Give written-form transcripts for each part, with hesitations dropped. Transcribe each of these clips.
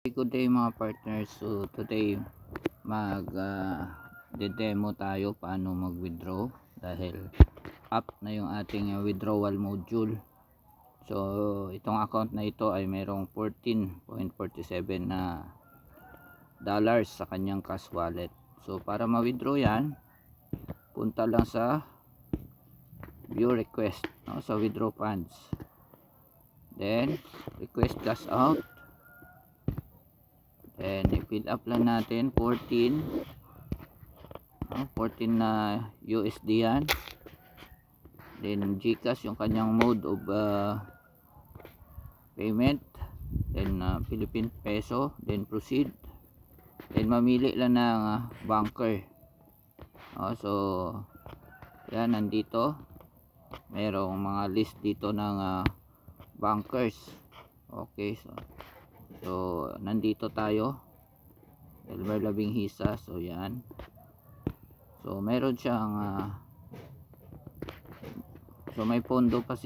Good day mga partners. So today mag demo tayo paano mag-withdraw dahil up na yung ating withdrawal module. So itong account na ito ay mayroong 14.47 na dollars sa kanyang cash wallet. So para ma-withdraw yan, punta lang sa view request, no, sa withdraw funds, then request cash out. Then i-fill up lang natin 14 na USD yan. Then GCash yung kanyang mode of payment. Then Philippine peso. Then proceed. Then mamili lang ng banker. So yan, nandito mayroong mga list dito ng bankers. Okay, so nandito tayo, Elmer Labinghisa. So yan, so meron siyang so may pondo pa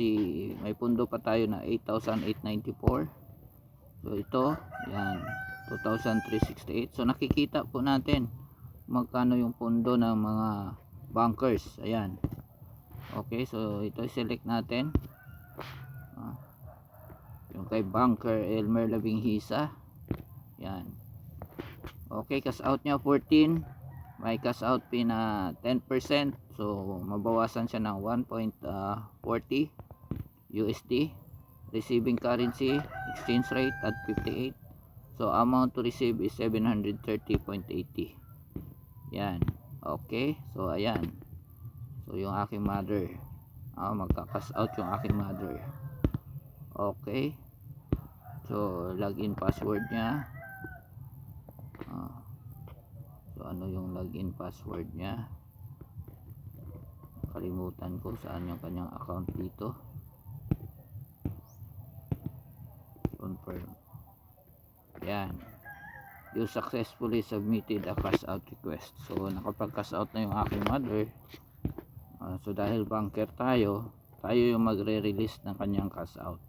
tayo na 8,894. so ito yan 2,368. so nakikita po natin magkano yung pondo ng mga bankers. Ayan, okay, so ito select natin yung kay banker Elmer Labinghisa. Yan, okay, cash out niya 14, may cash out fee na 10%, so mabawasan siya ng 1.40 USD. Receiving currency exchange rate at 58. So amount to receive is 730.80. Yan, okay, so ayan, so yung aking mother, magka-cash out yung aking mother. Okay, so login password niya. So ano yung login password niya, kalimutan ko saan yung kanyang account dito. Confirm. Yan, you successfully submitted a cash out request. So nakapag cash out na yung aking mother. So dahil banker tayo yung magre-release ng kanyang cash out.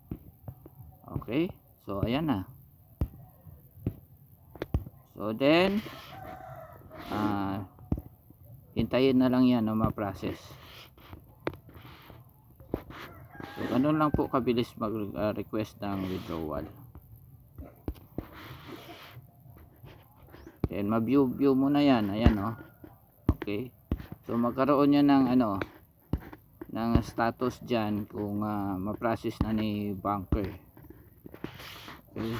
Okay, so ayan na. So then hintayin na lang yan na ma-process. So ganun lang po kabilis mag-request ng withdrawal. Then ma-view muna yan. Ayan, okay, so magkaroon yan ng ng status dyan kung ma-process na ni banker. Okay,